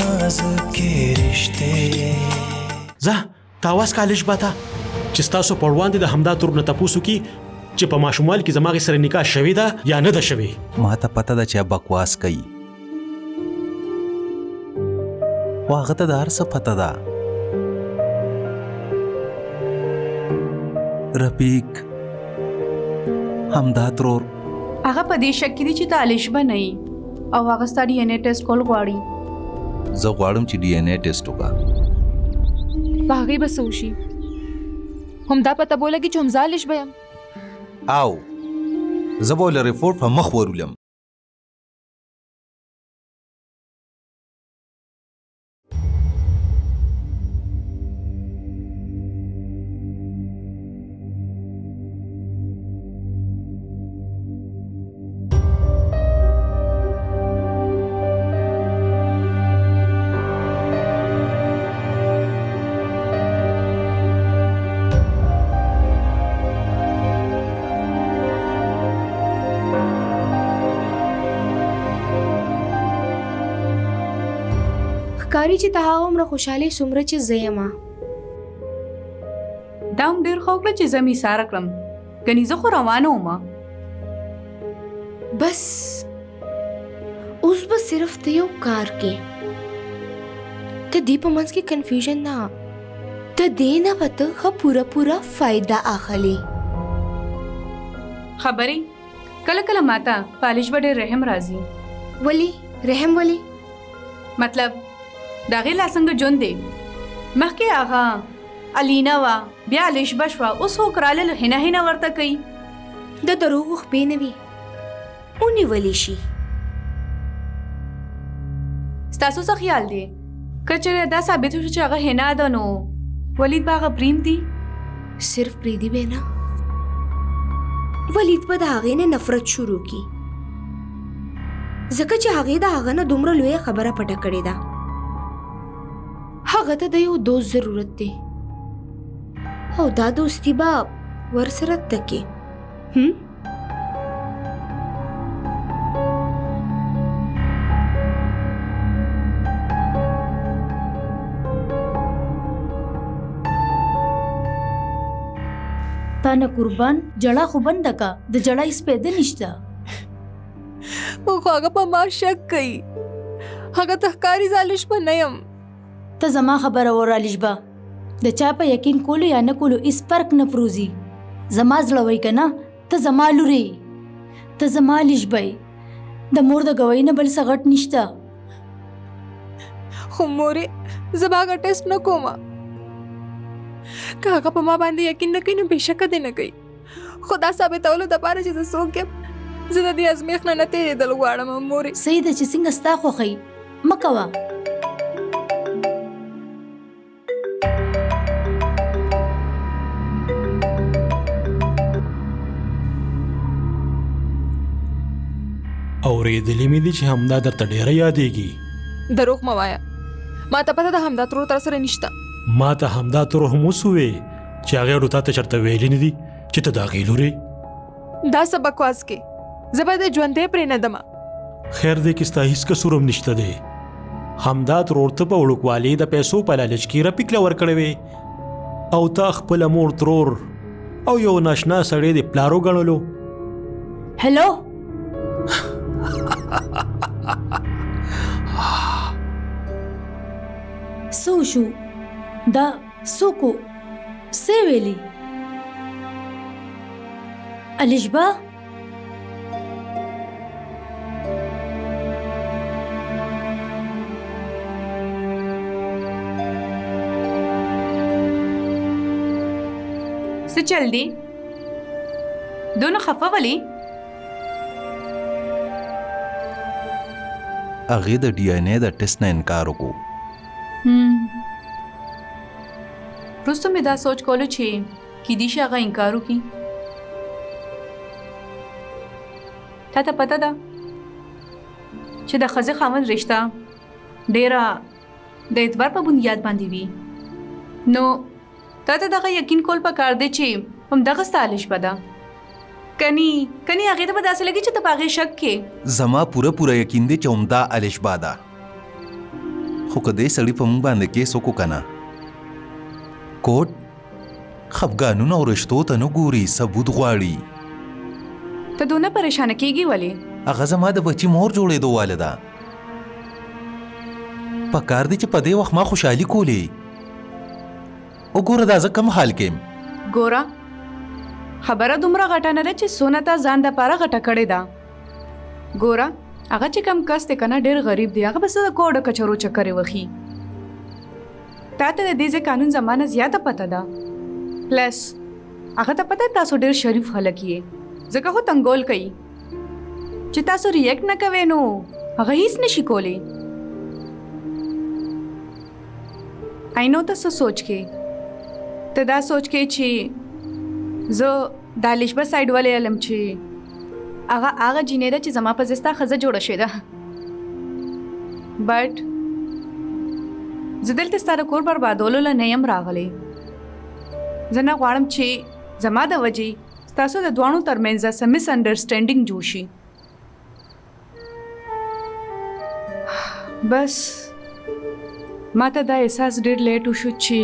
نازکې رشتې زه تاواز کالج باته چې ستاسو پړوان دي د همدا تور نه تپوسو کی چې په ماشوموال کې زما سره نکاح شوی ده یا نه ده شوی. ما ته پته ده چې بکواس کوي، خو هغه ته د هر څه پته ده. رفیق همدا ترور هغه په دې شک کې دي چې ته الشبه نه یې او هغه ستا ډي ان اے ټیسټ کول غواړي. زه غواړم چې ډي ان اے ټیسټ وکړه. په هغې به څه وشي؟ همدا پته به ولګي چې هم زه الشبه یم. او زه به له ریپورټ په مخ ورولم. ښکاري چې ته هغومره خوشحالي څومره چې زه یمه. دا هم ډېر ښه وکړه چې زه مې ایساره کړم، ګنې زه خو روانه ومه. بس اوس به صرف ته یو کار کې ته دې په منځ کې کنفیوژن نه ته دې نه به ته ښه پوره فایده اخلي. خبرې کله کله ماته په الش به ډېر رحم راځي. ولی رحم ولی؟ مطلب د هغې لا څنګه ژوند دی، مخکې هغه الینا وه، بیا الشبه شوه، اوس خو کراله هینه هینه ورته کوي. د دروغو خپې نه وي ونیولی شي. ستاسو څه خیال دی که چېرې دا ثابت شو چې هغه هینه ده نو ولید به هغه پرېږدي؟ صرف پرېږدي به نه، ولید به د هغې نه نفرت شروع کړي، ځکه چې هغې د هغه نه دومره لویه خبره پټه کړې ده. هغه ته د یو دوست ضرورت دی او دا دوستي به ورسره تکې. تا نه قربان جړه خو بنده کا، د جړه هیڅ پیدا نشته. خو هغه په ما شک کوي، هغه ته ښکاري زه الشبه نه یم. ته زما خبره وره الشبه، د چا په یقین کولو یا نه کولو هیڅ فرق نه پروزي. زما زړه وایي که نه ته زما لورې، ته زما الشبه یې، د مور د ګوایي نه بل څه غټ نشته. خو مورې زه به هغه ټیسټ نه کومه، که هغه په ما باندې یقین نه کوي نو بېشکه دې نه کوي. خو دا ثابتولو دپاره چې زه څوک یم، زه د دې ازمیښت نه تېرېدل غواړم مورې. صحیح ده چې څنګه ستا خوښوي مه کوه. اورېدلې مې دي چې همدا درته ډېره یادېږي. دروغ مه وایه، ما ته پته ده همدا ترور تر سره نشته. ما ته همدا ترور هم اوس ووې چې هغې اړو تا ته چېرته ویلي نه دي چې ته د هغې لورې. دا څه بکواس کې، زه به د ژوندی پرېنهدمه. خیر دی کې ستا هېڅ قصور هم نشته دی. همدا ترور ته په وړوکوالي د پیسو په لالچ کې رفیق له ورکړی وې او تا خپله مور ترور او یو ناشنا سړی د پلار وګڼلو. هلو څه وشو؟ دا څوک و؟ څه ویلي؟ الشبه څه چل دی؟ دونه خفه ولې؟ هغې د ډي ان اے د ټیسټ نه انکار وکړو. وروسته مې دا سوچ کولو چې کیدای شي هغه انکار وکړي. تا ته پته ده چې د ښځې خاوند رشته ډېره د اعتبار په بنیاد باندې وي، نو تا ته دغه یقین کول پکار دی چې همدغه ستا الشبه ده. کني هغې ته به داسې لګي چې ته په هغې شک کې. زما پوره یقین دی چې همدا الشبه ده، خو که دې سړي په موږ باندې کیس وکړو که نه کوټ خفګانونو او رشتو ته نه ګوري ثبوت غواړي ته دونه پریشانه کیږي ولې هغه زما د بچي مور جوړېدو واله ده پکار دی چې په دې وخت ما خوشحالي کولې وګوره دا زه کم حال کې ګوره خبره دومره غټه نه ده چې سونه ته ځان دپاره غټه کړې ده ګوره هغه چې کم کس دی که نه ډېر غریب دی هغه بس د کوډه کچرو چکرې وخي تا ته د دې ځای قانون زمانه زیاته پته ده پلس هغه ته پته تاسو ډېر شریف خلک یې ځکه خو تنګول کوي چې تاسو ریاکټ نه کوئ نو هغه هیڅ نشي کولی آینو ته څه سوچ کې ته دا سوچ کې چې زه دا لشبه سایډ ولې علم چې هغه جینۍ ده چې زما په ځای ستا ښځه جوړه شوې ده بټ زه دلته ستا د کور بربادولو له نه یم راغلی زه نه غواړم چې زما د وجې ستاسو د دواړو ترمنځ څه مس انډرسټینډینګ جوړ شي بس ما ته دا احساس ډېر لیټ وشو چې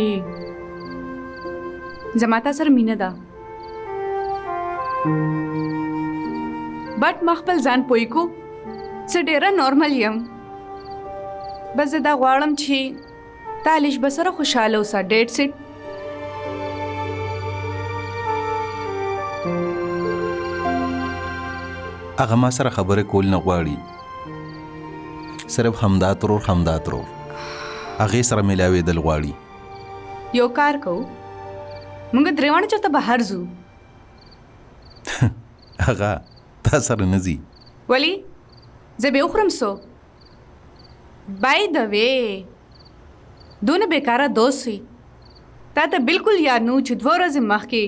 زما تا سره مینه ده بټ ما خپل ځان پوی کو زه ډېره نارمل یم بس زه دا غواړم چې تا لشبه سره خوشحاله اوسه ډیټس اټ هغه ما سره خبرې کول نه غواړي صرف همدا ترور هغې سره ملاوېدل غواړي یو کار کوو موږ درېواړه چېرته بهر ځو هغه تا سره نه ځي ولې زه به وخورم سو بای د وې دونه بیکاره دوست وي تا ته بالکل یاد نه و چې 2 ورځې مخکې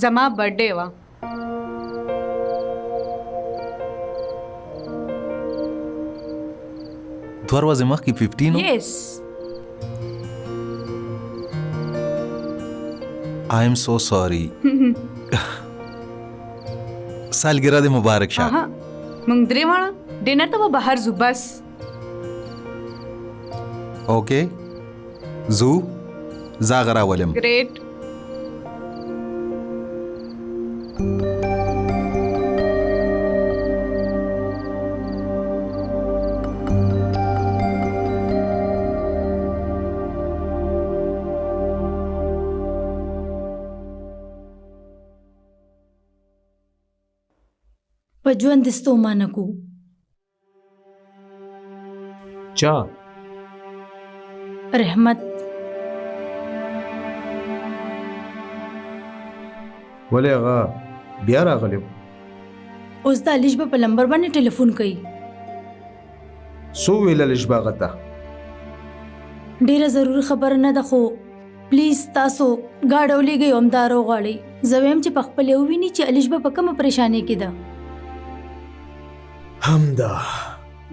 زما برډې وه دوه ورځې مخکې 15 یس I am so sorry سالګرا دې مبارک شه موږ درېواړه ډینر ته به بهر ځو بس اوکې زو زاغ راولم ګریټ په ژوند ستومانه کو چا رحمت ولې هغه بیا راغلی اوس د لشبه په لمبر باندې ټلیفون کوي سو ویله لشبه هغه ته ډیره ضروري خبره نه ده خو پلیز تاسو گاډ ولېږئ او همدا راوغواړئ زه وایم چې په خپلې وویني چې لشبه په کومه پریشانۍ کې ده همدا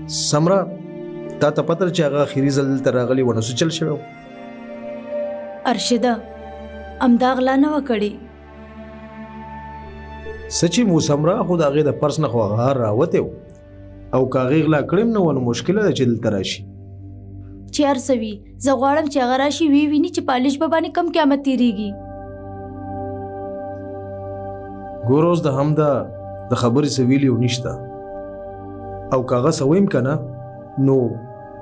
سمرا تا ته پته چې هغه اخري ځل دلته راغلی و نو څه چل شوی و؟ ارشده همدا غلا نه وه کړې سچي مو سمرا خو د هغې د پرس نه خو هغه راوتی و او که هغې غلا کړې هم نه وه نو مشکله ده چې دلته راشي چې هر څه وي زه غواړم چې هغه راشي وی ویني چې په لشبه باندې کم قیامت تېرېږي ګوره اوس د همدا د خبرې څه ویلي و نشته او که هغه څه ویم که نه نو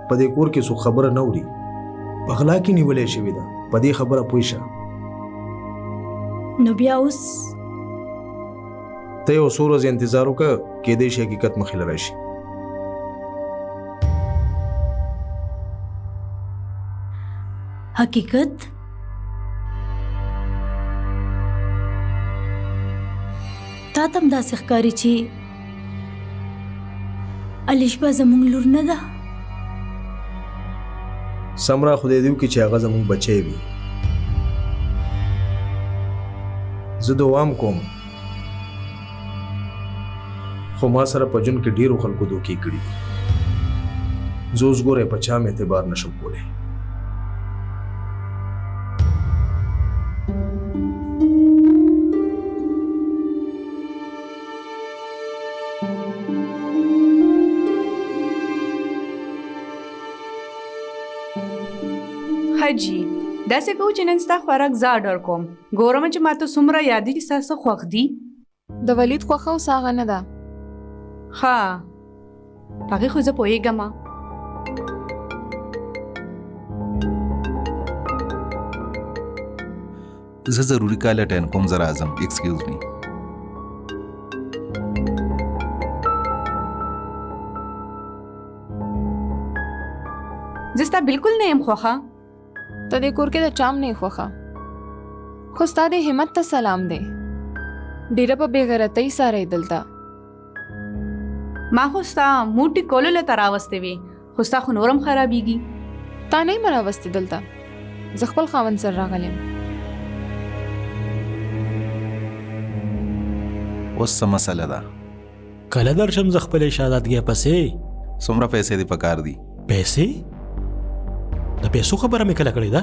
په دې کور کې څوک خبره نه وړي په غلا کې نیولې شوې ده په دې خبره پوه شه نو بیا اوس ته یو څو ورځې انتظار وکړه کېدای شي حقیقت مخې له راشي حقیقت تا تم داسې ښکاري چې لشبه زموږ لور نه ده سمرا خدای دې وکړي چې هغه زموږ بچی وي زه دوام کوم خو ما سره په ژوند کې ډېرو خلکو دوکې کړي دي زه اوس ګوره په چا مې اعتبار نشم کولی حاجی داسې کوو چې نن ستا خوراک زه اډر کوم ګورم چې ماته څومره یادې چې ستا څه خوښ دي د ولید خوښه اوس هغه نه ده. ښه په هغې خو زه پوهېږم زه ضروري کال اټین کوم، زه راځم. ایکسکیوز می. زه ستا بلکل نه یم خوښه. ته دې کور کې د چام نه خوښه، خو ستا د همت ته سلام دی. ډېره په بېغیرتۍ ساره یې دلته. ما خو ستا موټي کولو له ته راوستې وې، خو ستا خو نورم خرابېږي. تا نه یم راوستې دلته، زه خپل خاوند سره راغلی یم. اوس څه مسله ده؟ کله درشم زه خپلې شهزادګۍ پسې؟ څومره پیسې دې پکار دي؟ پیسې؟ د پیسو خبره مې کله کړې ده؟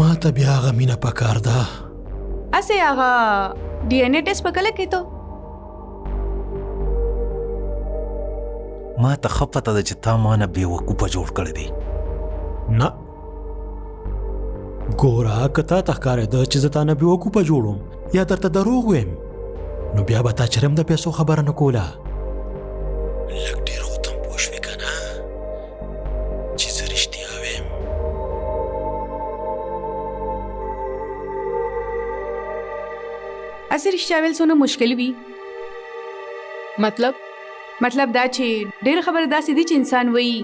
ما ته بیا هغه مینه پکار ده. اسې هغه ډي ان اے ټیسټ په کله کې ته؟ ما ته ښه پته ده چې تا ما نه بېوقوفه جوړ کړی دی. نه ګوره که تا ته ښکارېده چې زه تا نه بېوقوفه جوړوم یا درته دروغ ویم نو بیا به تا چرم د پیسو خبره نه کوله. لږ ډېر خو ته هم پوه شوې که نه چې زه رښتیا ویم. اسې رښتیا ویل څونه مشکل وي. مطلب دا چې ډېر خبره داسې دي چې انسان وایي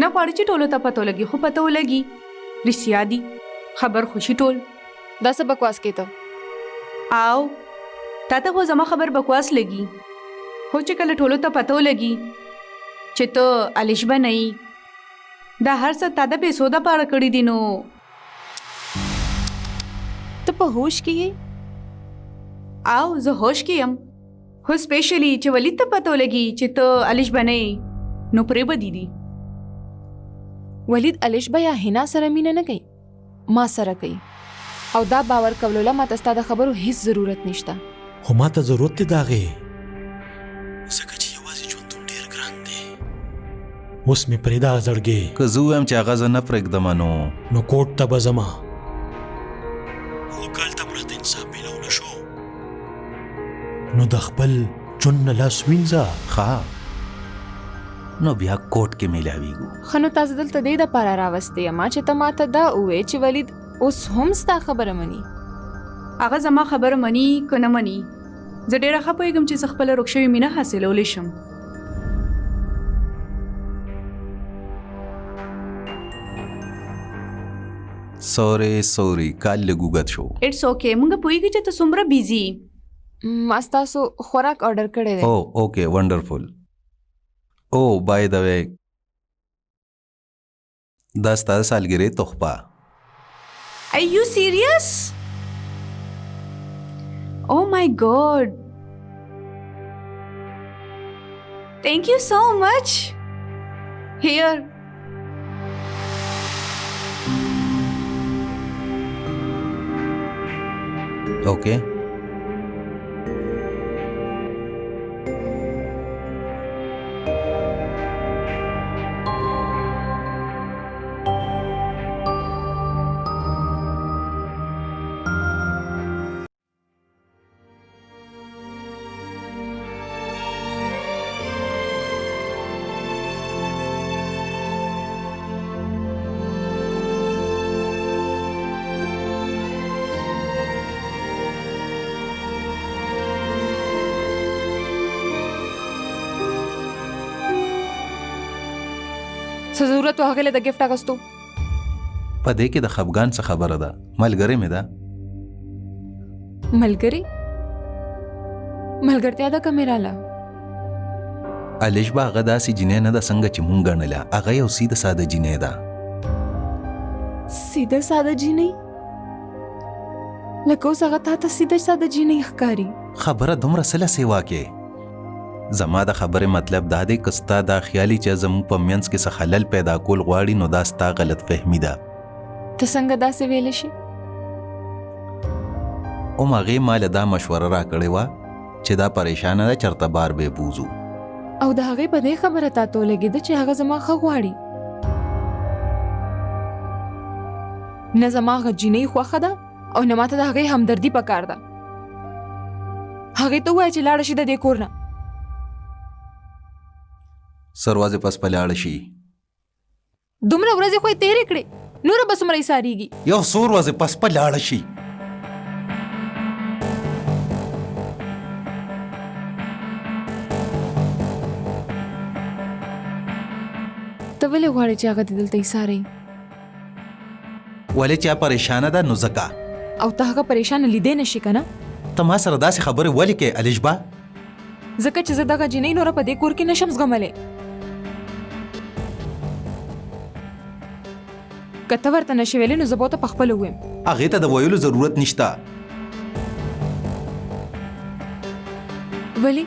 نه غواړي چې ټولو ته پته ولګي، خو پته ولګي. رښتیا دي خبر خوشي ټول. دا څه بکواس کې ته؟ او تا ته خو زما خبر بکواس لګي، خو چې کله ټولو ته پته ولګي چې ته الیشبه نه یې، دا هر څه تا د پیسو دپاره کړي دي. نو ته په هوش کې یې؟ او زه هوش کې یم، خو سپیشلی چې ولید ته پته ولګي چې ته الیشبه نه یې نو پرې بدي دي. ولید الیشبه یا حنا سره مینه نه کوي، ما سره کوي، او دا باور کولو له ماته ستا د خبرو هیڅ ضرورت نشته. خو ما ته ضرورت دی د هغې، ځکه چې یوازې ژوندون ډېر ګران دی. اوس مې پرېږده هغه زړګې. که زه ووایم چې هغه زه نه پرېږدم نو کوټ ته به ځمه، خو هلته م راته انصاف میلاو نه شو نو د خپل ژوند نه لاس وینځه. ښه نو بیا کوټ کې میلاویږو. ښه نو تاسو دلته دې دپاره راوستې یم چې ته ماته دا ووایې چې ولید اوس هم ستا خبره مني. هغه زما خبره مني که نه مني، زه ډېره ښه پوهېږم چې زه خپله روغ شوې مینه حاصلولی شم. سوري کال لږ اوږد شو. اټس اوکې، موږ پوهېږو چې ته څومره بیزي. ما ستاسو خوراک آرډر کړی دی. اوکې ونډرفول. او بای د وی دا ستا د سالګرې تحفه. Are you serious? Oh my God. Thank you so much. Here. Okay. څه ضرورت و هغې له د ګفټ اخیستو؟ په دې کې د خفګان څه خبره ده؟ ملګرې مې ده. ملګرتیا ده که مې راله؟ الیشبه هغه داسې جینۍ نه ده څنګه چې مونږ ګڼله. هغه یو سیده ساده جینۍ ده. سیده ساده جینۍ؟ لکه اوس هغه تا ته سیده ساده جینۍ ښکاري. خبره دومره څه له سیوا کې؟ زما د خبرې مطلب دا دی که ستا دا خیالي چې زموږ په منځ کې څه خلل پیدا کول غواړي نو دا ستا غلط فهمي ده. ته څنګه داسې ویلی شي؟ هغې ما له دا مشوره راکړې وه چې دا پریشانه ده چېرته بار به بوځو. او د هغې په دې خبره تا ته ولګېده چې هغه زما ښه غواړي؟ نه زما هغه جینۍ خوښه ده او نه ماته د هغې همدردي پکار ده. هغې ته ووایه چې لاړه شي د دې کور نه. سروازې پس په لاړه شي. دومره ورځې خو یې تېرې کړې، نوره به څومره یې سارېږي. یو څو ورځې پس په لاړه شي. ته ولې غواړې چې هغه دې دلته ایساروي؟ ولې چا پریشانه ده نو ځکه. او ته هغه پریشانه لیدی نشي که نه؟ ته ما سره داسې خبرې ولې کوې الشبا؟ ځکه چې زه دغه جینۍ نوره په دې کور کې نشم زغملی. که ته ورته نشې ویلی نو زه به ورته پخپله ووایم. هغې ته د ویلو ضرورت نشته. ولې؟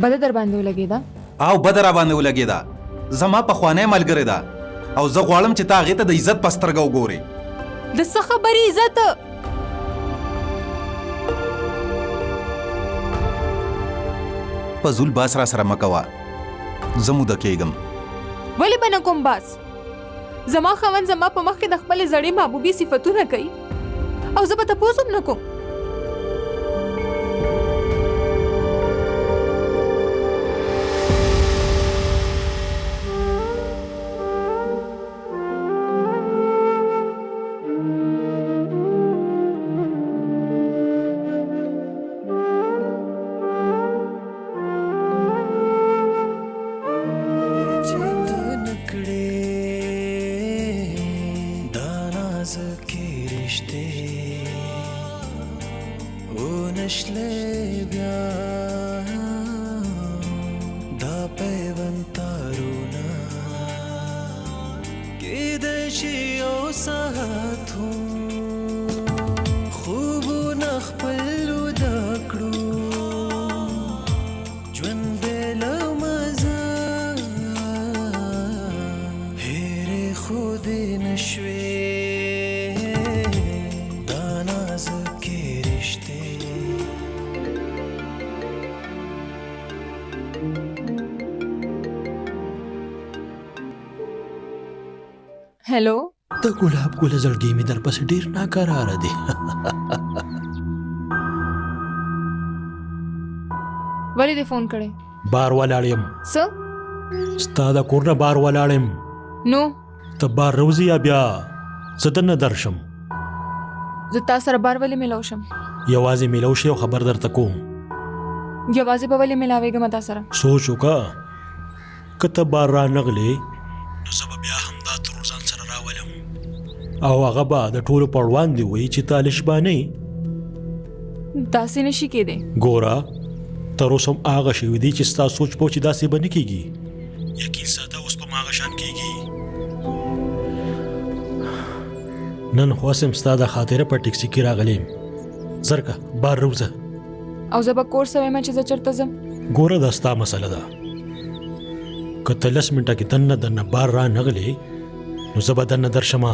بده در باندې ولګېده؟ او بده را باندې ولګېده. زما پخوانی ملګرې ده او زه غواړم چې ته هغې ته د عزت په سترګه وګورې. د څه خبرې عزت؟ فضول باس را سره مه کوه. زه موده کېږم. ولې به نه کوم باس؟ زما خاوند زما په مخ کې د خپلې زړې محبوبې صفتونه کوي او زه به تپوس هم نه کوم. هلو، د ګلاب ګله زړګی مې درپسې ډېر ناکراره دی. ولې دې فون کړی؟ بار ولاړ یم. څه؟ ستا د کور نه بار ولاړ یم. نو ته بار روزي یا بیا زه دننه درشم؟ زه تا سره بار ولې میلاو شم؟ یوازې میلاو شي او خبر درته کوم. یوازې به ولې میلاوېږم تا سره؟ سوچ وکړه، که ته بار را نغلې نو زه به بیا همدا ترور ځان سره راولم او هغه به د ټولو په وړاندې وایي چې ته الشبا نه یې. داسې نشي کېدی. ګوره، تر اوسه هم هغه شوي دي چې ستا سوچ به چې داسې به نه کېږي. یقین ساته اوس به هم هغه شان کېږي. نن خو هم ستا د خاطره په ټکسي کې راغلیم. زرکه بار روزه. او زه به کور څه وایم چې زه چېرته ځم؟ ګوره دا ستا مسله ده. که ته 10 منټه کې دننه بار را نغلې نو زه به دننه درشمه.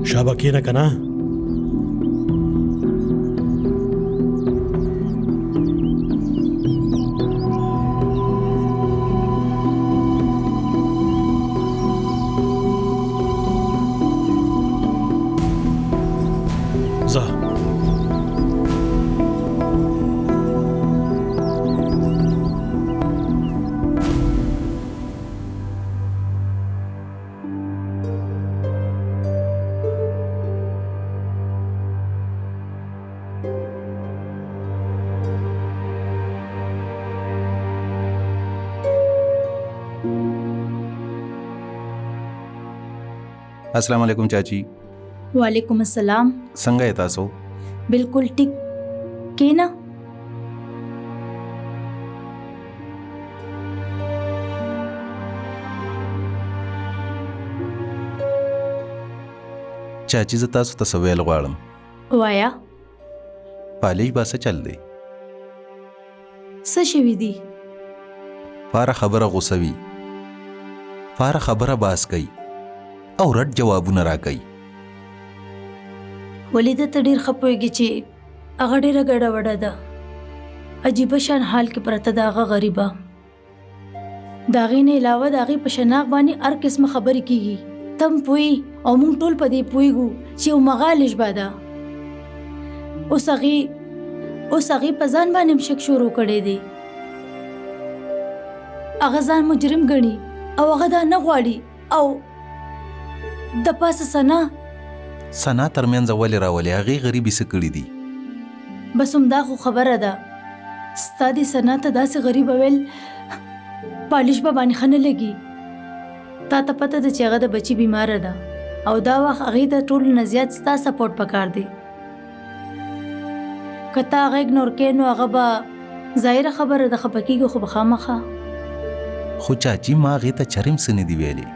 شابه کېنه که نه ځه अस्सलाम वालेकुम चाची वालेकुम अस्सलाम څنګه یې تاسو बिल्कुल टिक केना चाची زه تاسو ته څه ویل غواړم وایا پالیش به څه چل دی څه شوي دي فاره خبره غوسوي فاره خبره باس کوي او رد جوابونه راکوي ولې ته ډېر ښه پوهېږي چې هغه ډېره ګډه وډه ده عجیبه شان حال کې پرته ده هغه غریبه د هغې نه علاوه د هغې په شناخت باندې هر قسمه خبرې کېږي تم پوهې او موږ ټول په دې پوهېږو چې یو مغال ژبه ده اوس هغې په ځان باندې هم شک شروع کړی دی هغه ځان مجرم ګڼي او هغه دا نه غواړي او د پاسه سنا ترمنځ ولې راولې هغې غریبي څه کړي دي بس همدا خو خبره ده ستا دې سنا ته داسې غریبه ویل پالیش به باندې ښه نه لګي تا ته پته ده چې هغه د بچي بیماره ده او دا وخت هغې ته ټولو نه زیات ستا سپورټ پکار دی که ته هغه اګنور کوې نو هغه به ظاهره خبره ده خفه کېږي خو به خامخا خو چاچی ما هغې ته چرم څه نه دي ویلې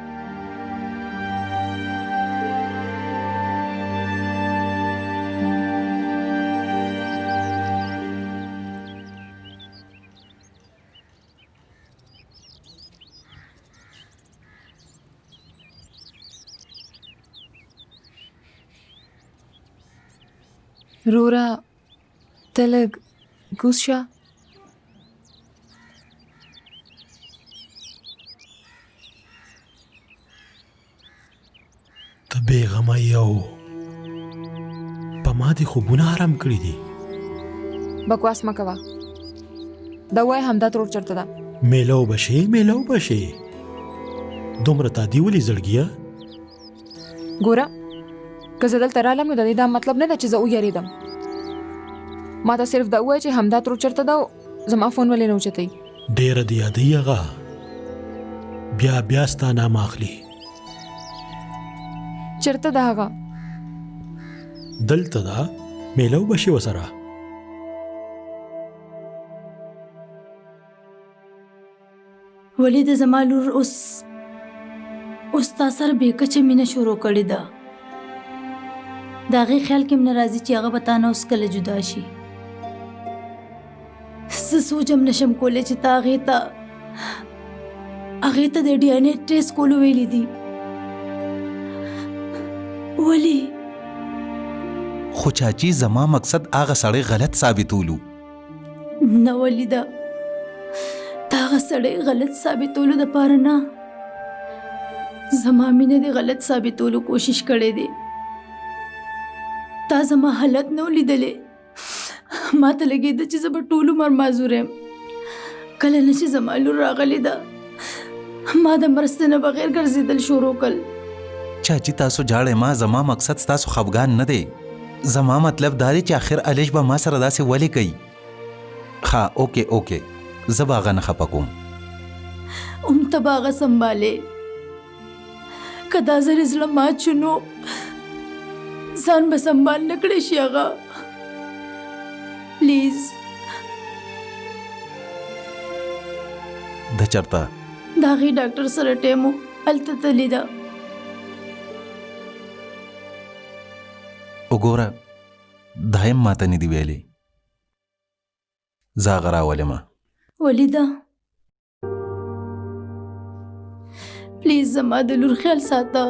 رورا ته لږ کوز شه ته بېغمه یې او په ما دې خوبونه حرام کړي دي بکواس مه کوه دا وایه همدا ترور چېرته ده میله وبشې میله وبشې دومره تادي ولې زړګیه ګوره که زه دلته رالم نو د دې دا مطلب نه ده چې زه ویرېدم ما ته صرف دا ووایه چې همدا ترور چېرته ده او زما فون ولې نه اوچتوي ډېره دې یادوي هغه بیا ستا نام اخلي چېرته ده هغه دلته ده میله وبشې ورسره ولې د زما لور اوس تا سره بېکچه مینه شروع کړې ده د هغې خیال کې م نه راځي چې هغه به تا نه اوس کله جدا شي زه سوچ هم نشم کولی چې تا هغې ته د ډي ان اے ټیسټ کولو ویلي دي ولې خو چاچی زما مقصد هغه سړی غلط ثابتولو نه ولیده تا هغه سړی غلط ثابتولو دپاره نه زما مینه د غلط ثابتولو کوشش کړی دی تا زما حالت نه لیدلې ما ته لګېده چې زه به ټول عمر معذور یم کله نه چې زما لور راغلې ده ما د مرستې نه بغیر ګرځېدل شروع کړل چاچی تاسو جاړې ما زما مقصد تاسو خفګان نه دی زما مطلب دا دی چې آخر الش به ما سره داسې ولې کوي ښه اوکې زه به هغه نه خفه کوم ته به هغه سنبالې که دا زر زړه مات شو نو ځان به سنبال نه کړی شي هغه پلیز د چرته د هغې ډاکټر سره ټایم و هلته تللې ده وګوره دا هم ماته نه دي ویلې زه هغه راولمه ولیده پلیز زما د لور خیال ساته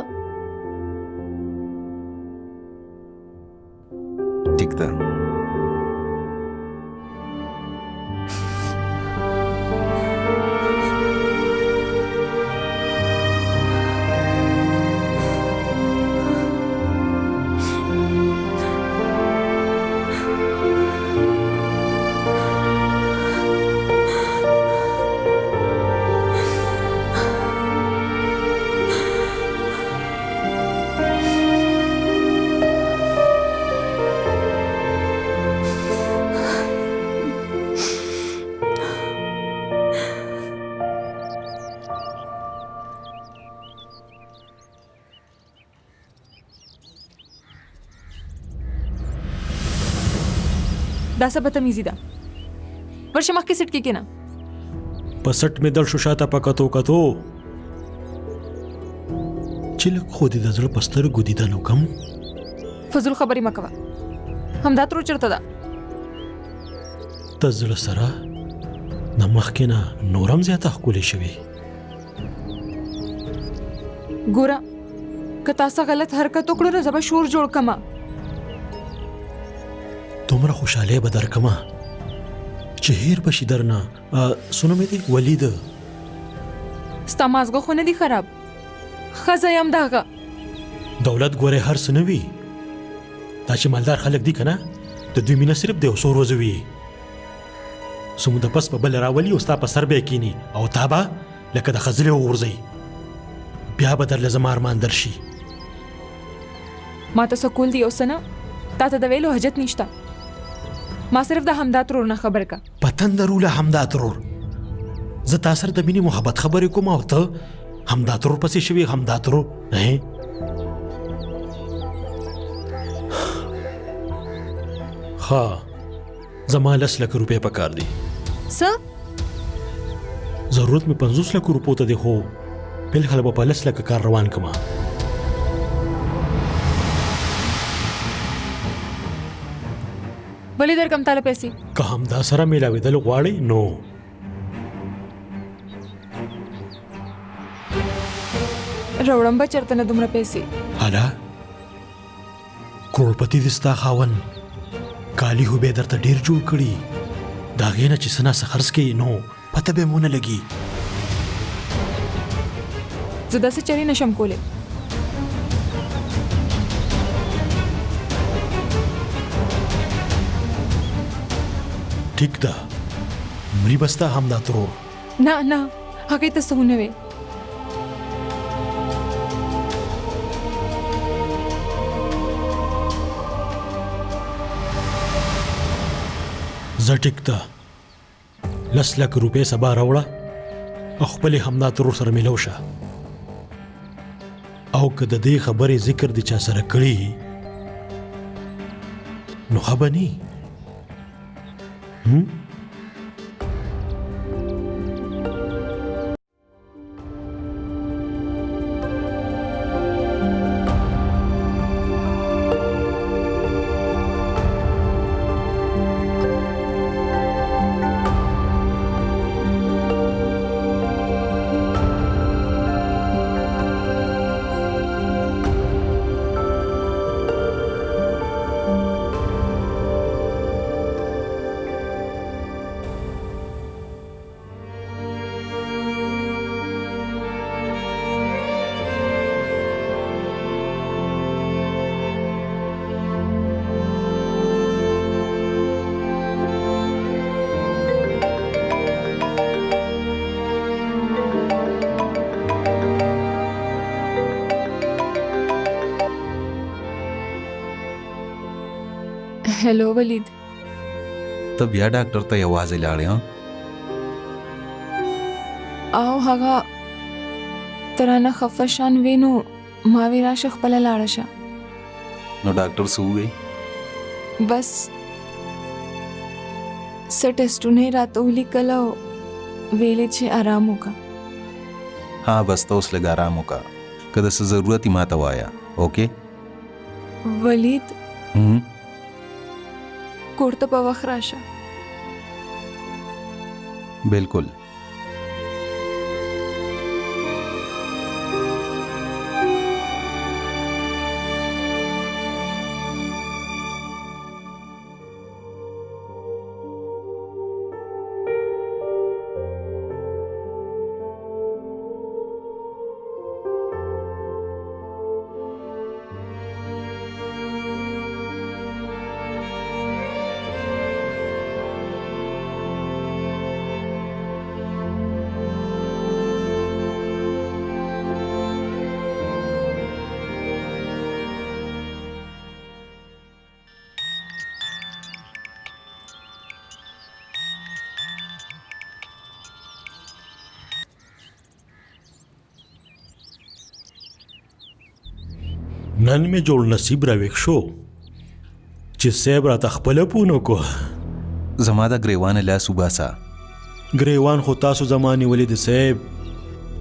دا څه بدتمیزي ده ورشه مخکې سیټ کې کېنه په سټ مې دل شو شاته په کتو چې لږ خو دې د زړه په سترګو دیدن وکم. فضول خبرې مه کوه همدا ترور چېرته ده د زړه سره د مخکې نه نورم زیاته ښکلې شوې. ګوره که تاسو غلط حرکت وکړو نو زه به شور جوړ کړمه. دومره خوشحالۍ به درکمه چې هیر به شي درنه. څه نوم یې دی؟ ولید. ستا مازغه خو نه دي خراب ښځه یم د هغه. دولت ګورې هر څه نه وي. دا چې مالدار خلک دي که نه د دوی مینه صرف د یو څو ورځو وي. څه موده پس په بل راولي او ستا په سر به یې کیني او تا به لکه د خځلې وغورځوي. بیا به درله زما ارمان درشي. ما ته څه کول دي او څه نه تا ته د ویلو حاجت نشته. ما صرف د همدا ترور نه خبر کا. په تندروله همدا ترور. زه تا سره د مینې محبت خبرې کوم او ته همدا ترور پسې شوي. همدا ترور ښه زما 10 لک روپۍ پکار دي. څه ضرورت مې 50 لک روپو ته دی خو بالخل به په 10 لک کار روان کما. ولې درکم تاله پیسې که همدا سره میلاوېدل غواړئ نو راوړم به چېرته نه دومره پیسې. حالا کروڑپتی دې ستا خاوند کالي خو به یې درته ډېر جوړ کړي. د هغې نه چې څه ناڅه خرڅ کړي نو پته به مو نه لګي. زه داسې چارې نشم کولی. ټیک ده مري به ستا همدا ترور. نه نه هغې ته څه ونه وې. زه ټیک ده 10 لک روپۍ سبا راوړه او خپلې همدا ترور سره میلو شه. او که د دې خبرې ذکر دې چا سره کړي نو ښه به ني. هلو ولید ته بیا ډاکټر ته یوازې لاړې او هغه ترانه خفه شان وینو ما وی راشه خپله لاړه شه. نو ډاکټر څه ووی؟ بس څه ټسټونه یې راته ولیکل او ویلې چې آرام وکړه. ها بس ته اوس لږ آرام وکړه. که د څه ضرورت یې ما ته وایه. اوکې ولید کور ته په وخت راشه. بالکل. نن مې جوړ نصیب راویښ شو چې صاحب راته خپله پونه کو زما د ګریوان لاس وباسه. ګریوان خو تاسو زماني ولید صاحب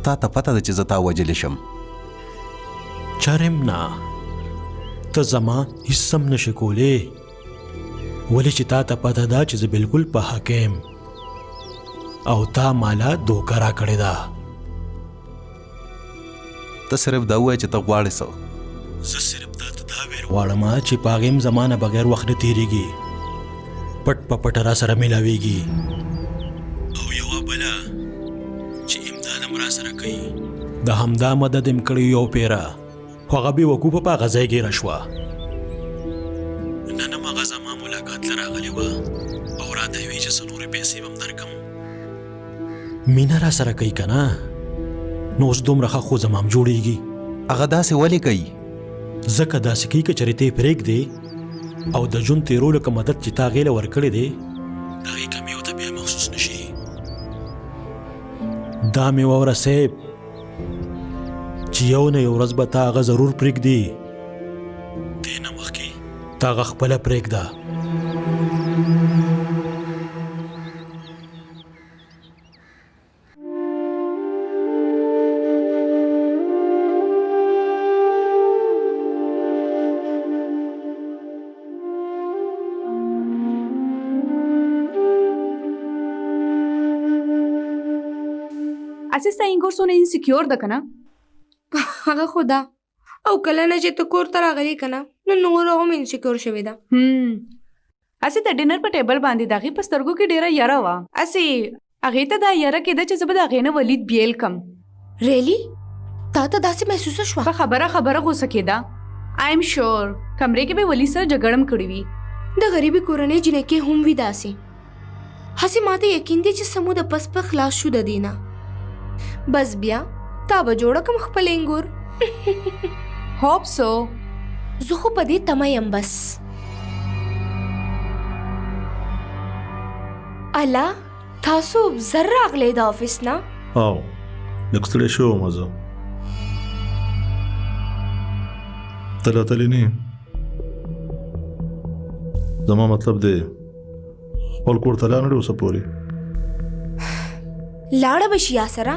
تا ته پته ده چې زه تا وجلی شم. چرم نه ته زما هیڅ هم نشې کولی ولې چې تا ته پته ده چې زه بالکل په حق یم او تا مالا دوکه راکړې ده. ته صرف دا ووایه چې ته غواړې څه. زه صرف تا ته دا ویل غواړم چې په هغې هم زما نه بغیر وخت نه تېرېږي پټ په پټه را سره میلاویږي او یوه بله چې امداد هم را سره کوي د همدا مدد هم کړی یو پیره خو هغه بې وقوفه په هغه ځای ګیره شوه. نن هم هغه زما ملاقات ته راغلې وه او راته یې ویل چې څه نورې پیسې به هم درکړم. مینه را سره کوي که نه نو اوس دومره ښه خو زما هم جوړېږي. هغه داسې ولې کوي؟ ځکه داسې کوي که چېرې ته یې پرېږدې او د ژوند تېرولو که مدد چې تا هغې له ورکړی دی د هغې کمې ورته بیا محسوس نه شي. دا مې واوره صاحب چې یو نه یو ورځ به تا هغه ضرور پرېږدي دې نه مخکې تا هغه خپله پرېږده. اسې ستا انګور څونه انسیکیور ده که نه هغه خو ده او کله نه چې ته کور ته راغلې که نه نو نوره هم انسیکیور شوې ده. اسې د ډینر په ټیبل باندې د هغې په سترګو کې ډېره یره وه. اسې هغې ته دا یره کېده چې زه به د هغې نه ولید بیل کم. ریلی تا ته داسې محسوسه شوه؟ په خبره غوسه کېده. آی ایم شور کمرې کې به ولید سره جګړه هم کړې وي. د غریبې کورنۍ جنکې هم وي داسې. هسې ما ته یقین دی چې سمو د پس په خلاص شو د دې نه. بس بیا تا به جوړه کم خپل انګور. هوپ سو زه خو په دې تمه یم بس. الله تاسو زر راغلی د آفیس نه؟ او لږ ستړی شوی وم زه. ته لا تللی نه یې. زما مطلب دی خپل کور ته لاړ نه اوسه پورې. لاړه به شي یا سره؟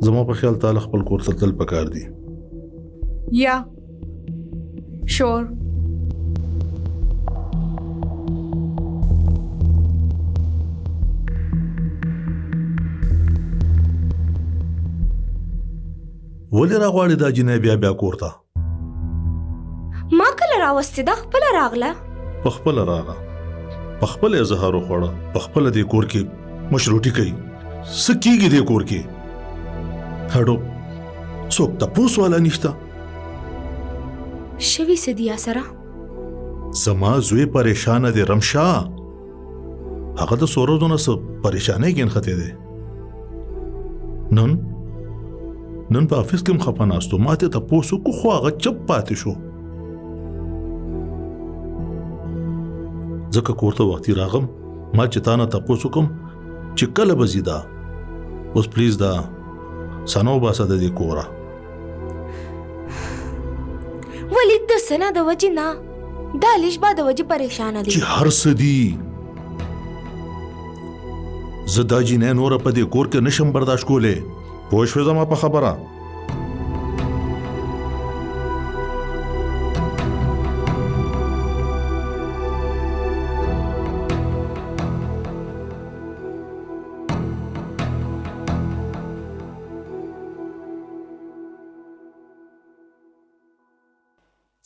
زما په خیال تعالی خپل کور ته تل پکار دی. یا شور ولې راغواړې دا جینۍ بیا کور ته؟ ما کله راوستې ده خپله راغله. په خپله راغله په خپله یې زهر وخوړه په خپله دې کور کې مشروطي کوي. څه کېږي دې کور کې؟ هډو څوک تپوس والا نشته. شوي څه دي یا سره؟ زما زوی پریشانه دی رمشا. هغه د څو ورځو نه څه پریشانۍ کې نښتی دی. نن په افیس کې هم خفه ناست و. ما ته تپوس وکړو خو هغه چپ پاتې شو. ځکه کور ته وختي راغم ما چې تا نه تپوس وکړم چې کله به ځي دا. اوس پلیز دا سنو باسه د دې کوره. ولید د سنا د وجې نه دا لیشبا د وجې پریشانه دی چې هر څه دي. زه دا جینۍ نوره په دې کور کې نشم برداشت کولی. پوه شوې زما په خبره؟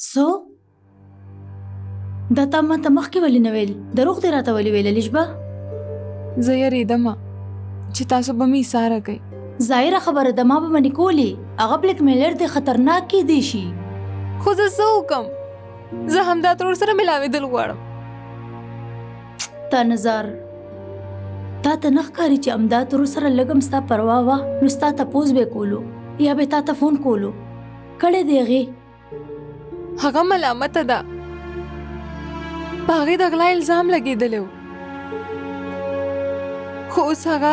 سو دا تا ما ته مخکې ولې نه ویل؟ دروغ دې راته ولې ویل لیشبه؟ زه یریدم چې تاسو به مې ایساره کوئ. ظاهره خبره ده ما به منې کولی. هغه بلیک میلر دی خطرناک کیدی شي. خو زه څه وکم؟ زه همدا ترور سره ملاوېدل غواړم. تا نظر تا ته نه ښکاري چې همدا ترور سره لږ هم ستا پروا وه نو ستا تپوس به کولو یا به تا ته فون کولو کړی دی هغې. هغه ملامته ده. په هغې د غلا الزام لګېدلی و خو اوس هغه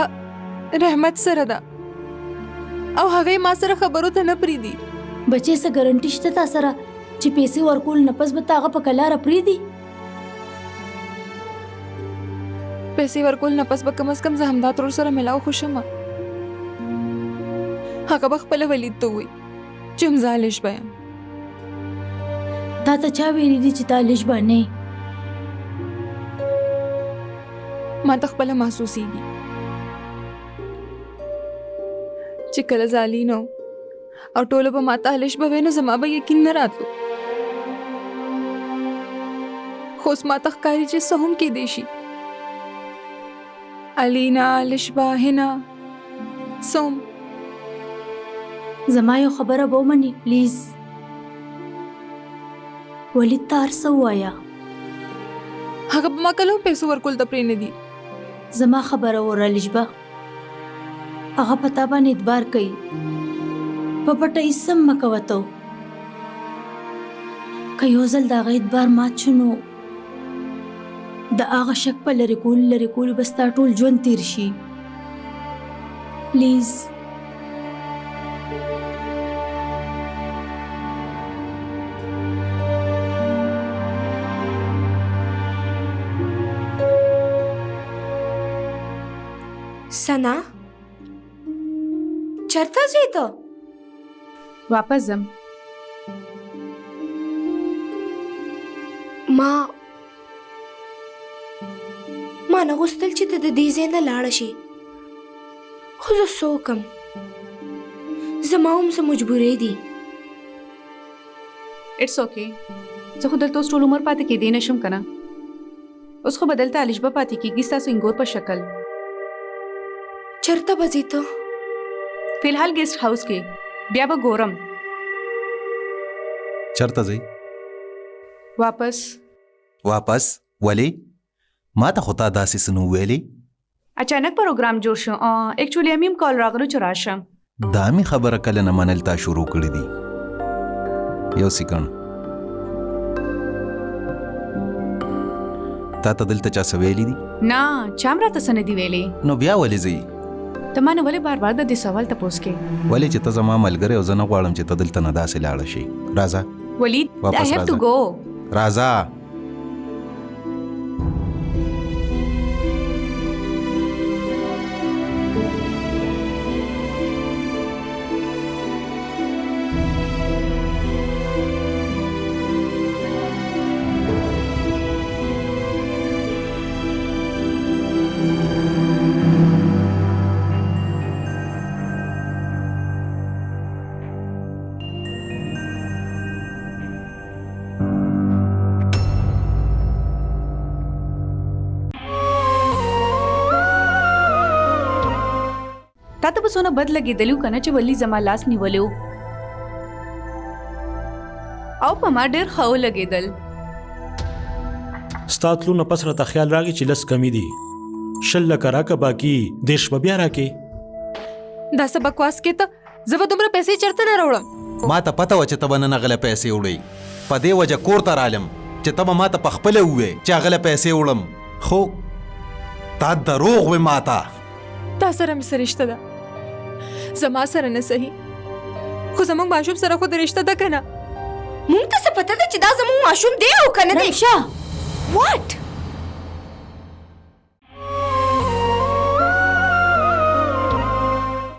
رحمت سره ده او هغې ما سره خبرو ته نه پرېږدي. بچې څه ګارنټي شته تا سره چې پیسې ورکول نه پس به تا هغه په کلاره پرېږدي؟ پیسې ورکول نه پس به کم از کم زه همدا ترور سره ملاو خو شمه. هغه به خپله ولید ته ووایي چې هم زه الشبه یم. تا ته چا ویلي دي چې تا الشبه نه یې؟ ما ته خپله محسوسیږي چې کله زه نو او ټولو به ما ته الشبه وی نو زما به یقین نه راتلو. خو اوس ما ته ښکاري چې څه هم کیدی شي. الینا، الشبه، هنا، څه زما یو خبره به ومني پلیز. ولید ته هر څه ووایه. هغه به ما کله هم پیسو ورکول ته پرېنږدي. زما خبره واوره الشبه، هغه په تا باندې اعتبار کوي. په پټه هېڅ هم مه کوه ته. که یو ځل د هغه اعتبار مات شو نو د هغه شک په لرې کولو به ستا ټول ژوند تیر شي. پلیز. سنا چرته ځې ته؟ واپس ځم. ما نه غوښتل چې ته د دې ځای نه لاړه شې، خو زه څه وکړم؟ زما هم څه مجبورۍ دي. اټس اوکې. زه خو دلته اوس ټول عمر پاتې کېدی نه شم که نه. اوس خو به دلته الشبه پاتې کېږي ستاسو انګور په شکل. چرته به ځې ته؟ فی الحال ګیسټ هاوس کې، بیا به ګورم. چرته ځئ؟ واپس؟ ولې؟ ما ته خو تا داسې څه نه ویلې. اچانک پروګرام جوړ شو. ایکچولی امیم کال راغلو چې راشم. دا مې خبره کله نه منل تا شروع کړې دي. یو سیکنډ، تا ته دلته چا څه ویلي دي؟ نه، چا هم راته څه نه دي ویلي. نو بیا ولې ځئ؟ ته ما نه ولې بار بار د دې سوال تپوس کې؟ ولې چې ته زما ملګری او زه نه غواړم چې ته دلته نه داسې لاړه شې. راځه ولید، واپس I have to راځه. go. راځه. تا ته به څونه بد لګېدلی و که نه چې ولي زما لاس نیولی و او په ما ډېر ښه ولګېدل. ستا تلو نه پس راته خیال راغی چې لس کمی دي. 100 لکه راکه باقي 10 به بیا راکې. دا څه بکواس کې ته؟ زه به دومره پیسې چېرته نه راوړم. ما ته پته وه چې ته به نن هغله پیسې وړئ. په دې وجه کور ته رالم چې ته به ما ته پخپله ووایې چې هغله پیسې وړم. خو تا دروغ وې ما ته. تا سره مې څه رشته ده؟ زما سره نه صحیح، خو زموږ ماشوم سره خو د رشته ده که نه؟ مونږ ته څه پته ده چې دا زموږ ماشوم دی او که نه دی؟ رمشه واټ